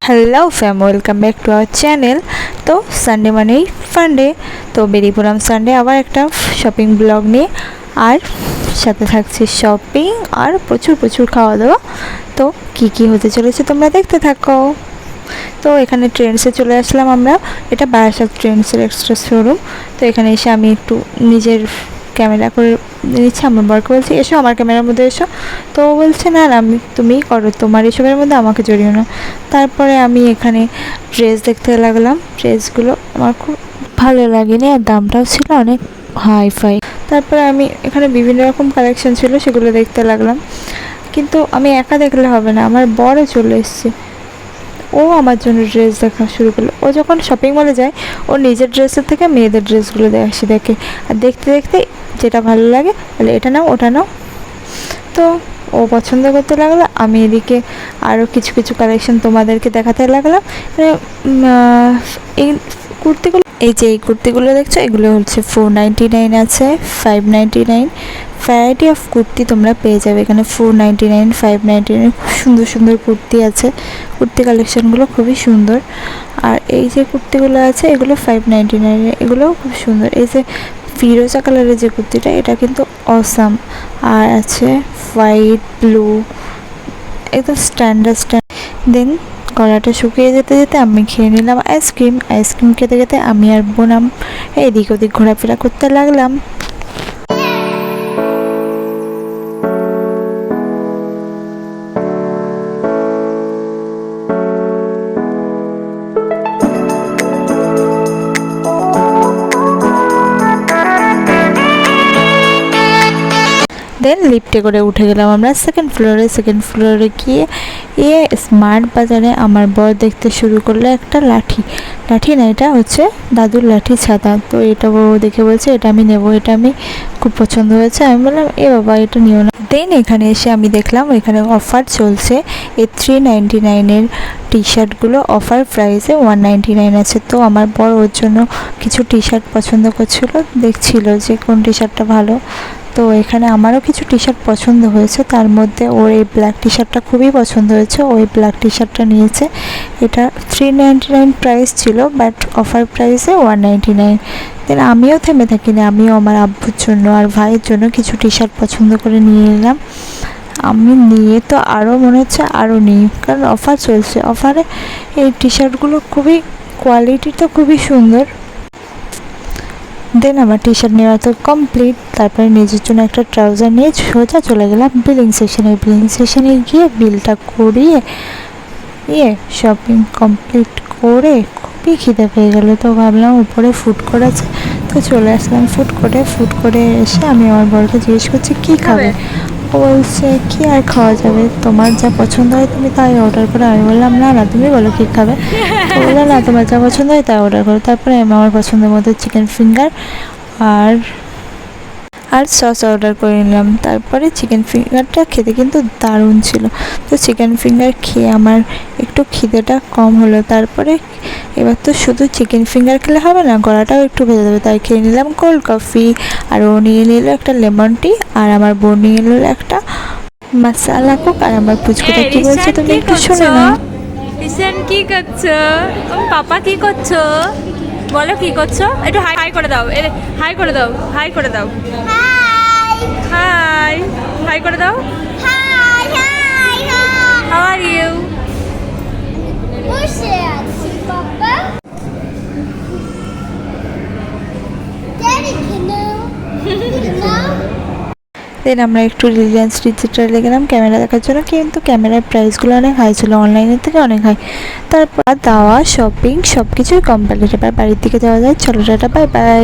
Hello fam, welcome back to our channel. তো Sunday মানেই funday, তো বেরিয়ে পড়লাম সানডে আবার একটা শপিং ব্লগ নিয়ে। আর সাথে থাকছে শপিং আর প্রচুর প্রচুর খাওয়া দাওয়া। তো কি হতে চলেছে তোমরা দেখতে থাকো। তো এখানে ট্রেন্ডসে চলে আসলাম আমরা। এটা বারাসাত ট্রেন্ডসের এক্সট্রা শোরুম। তো এখানে এসে আমি একটু নিজের ক্যামেরা করে নিচ্ছি, আমার বরকে বলছি এসো আমার ক্যামেরার মধ্যে এসো। তো বলছে না না তুমিই করো, তোমার এসবের মধ্যে আমাকে জড়িও না। তারপরে আমি এখানে ড্রেস দেখতে লাগলাম। ড্রেসগুলো আমার খুব ভালো লাগেনি আর দামটাও ছিল অনেক হাই ফাই। তারপরে আমি এখানে বিভিন্ন রকম কালেকশন ছিল, সেগুলো দেখতে লাগলাম। কিন্তু আমি একা দেখলে হবে না, আমার বরও চলে এসছে। ও আমার জন্য ড্রেস দেখা শুরু করলো। ও যখন শপিং মলে যায় ও নিজের ড্রেসের থেকে মেয়েদের ড্রেসগুলো দেখে, আর দেখতে দেখতে যেটা ভালো লাগে তাহলে এটা নাও ওটা নাও। তো ও পছন্দ করতে লাগলো, আমি এদিকে আরও কিছু কিছু কালেকশন তোমাদেরকে দেখাতে লাগলাম। এই কুর্তিগুলো, এই কুর্তিগুলো দেখছো, এগুলো হচ্ছে 499 আছে, 599। ভ্যারাইটি অফ কুর্তি তোমরা পেয়ে যাবে এখানে। 499, 599 খুব সুন্দর সুন্দর কুর্তি আছে। কুর্তি কালেকশানগুলো খুবই সুন্দর। আর এই যে কুর্তিগুলো আছে এগুলো 599, এগুলোও খুব সুন্দর। এই যে ফিরোজা কালারের যে কুর্তিটা, এটা কিন্তু অসাম। আর আছে হোয়াইট, ব্লু, একদম স্ট্যান্ডার্ড। দেন গলাটা শুকিয়ে যেতে যেতে আমি খেয়ে নিলাম আইসক্রিম। আইসক্রিম খেতে খেতে আমি আর বোনাম এদিক ওদিক ঘোরাফেরা করতে লাগলাম। দেন লিফটে করে উঠে গেলাম আমরা সেকেন্ড ফ্লোরে গিয়ে স্মার্ট বাজারে আমার বর দেখতে শুরু করলো একটা লাঠি না, এটা হচ্ছে দাদুর লাঠি ছাতা। তো এটা ও দেখে বলছে এটা আমি নেবো, এটা আমি খুব পছন্দ হয়েছে। আমি বললাম এ বাবা এটা নিও না। দেন এখানে এসে আমি দেখলাম এখানে অফার চলছে। এই 399-এর টি শার্টগুলো অফার প্রাইসে 199 আছে। তো আমার বর ওর জন্য কিছু টি শার্ট পছন্দ করছিল, দেখছিল যে কোন টি শার্টটা ভালো। তো এখানে আমারও কিছু টি শার্ট পছন্দ হয়েছে, তার মধ্যে ওর এই ব্ল্যাক টি শার্টটা খুবই পছন্দ হয়েছে। ওই ব্ল্যাক টি শার্টটা নিয়েছে। এটা 399 প্রাইস ছিল, বাট অফার প্রাইসে 199। দেন আমিও থেমে থাকিনি, আমিও আমার আব্বুর জন্য আর ভাইয়ের জন্য কিছু টি শার্ট পছন্দ করে নিয়ে নিলাম। আমি নিয়ে তো আরও মনে হচ্ছে আরও নিই, কারণ অফার চলছে। অফারে এই টি শার্টগুলো খুবই কোয়ালিটি তো খুবই সুন্দর। দেন আমার টি শার্ট নেওয়া তো কমপ্লিট। তারপরে নিজের জন্য একটা ট্রাউজার নিয়ে সোজা চলে গেলাম বিলিং সেশনে গিয়ে বিলটা করিয়ে শপিং কমপ্লিট করে খুবই খিদে পেয়ে গেল। তো ভাবলাম উপরে ফুড কোর্ট আছে, তো চলে আসলাম ফুড কোর্টে এসে আমি আমার বরকে জিজ্ঞেস করছি কী খাবে। ও বলছে কি আর খাওয়া যাবে, তোমার যা পছন্দ হয় তুমি তাই অর্ডার করো। আমি বললাম না তুমি বলো কী খাবে। তো বললো না তোমার যা পছন্দ হয় তাই অর্ডার করো। তারপরে আমি আমার পছন্দের মতো চিকেন ফিঙ্গার আর সস অর্ডার করে নিলাম। তারপরে চিকেন ফিঙ্গারটা খেতে কিন্তু দারুণ ছিল। তো চিকেন ফিঙ্গার খেয়ে আমার একটু খিদেটা কম হলো। তারপরে এবার তো শুধু চিকেন ফিঙ্গার খেলে হবে না, গলাটাও একটু ভেজে দেবে, তাই খেয়ে নিলাম কোল্ড কফি। আর ও নিয়ে নিল একটা লেমন টি, আর আমার বোন নিয়ে নিল একটা মশালা কোক। আর আমার পুচকুটা কি বলছে তুমি একটু শুনে না। রিসেন কি করছো? পাপা কি করছো? বলো কি করছো? একটু হাই করে দাও, হাই করে দাও, হাই করে দাও, হাই হাই করে দাও। How are you? বসে আছি বাবা। দেন আমরা একটু রিলায়েন্স ডিজিটালে গেলাম ক্যামেরা দেখার জন্য, কিন্তু ক্যামেরার প্রাইসগুলো অনেক হাই ছিল, অনলাইনের থেকে অনেক হাই। তারপর দাওয়া শপিং সব কিছুই কমপ্লিট। এবার বাড়ির দিকে যাওয়া যায়, চলো টাটা বাই বাই।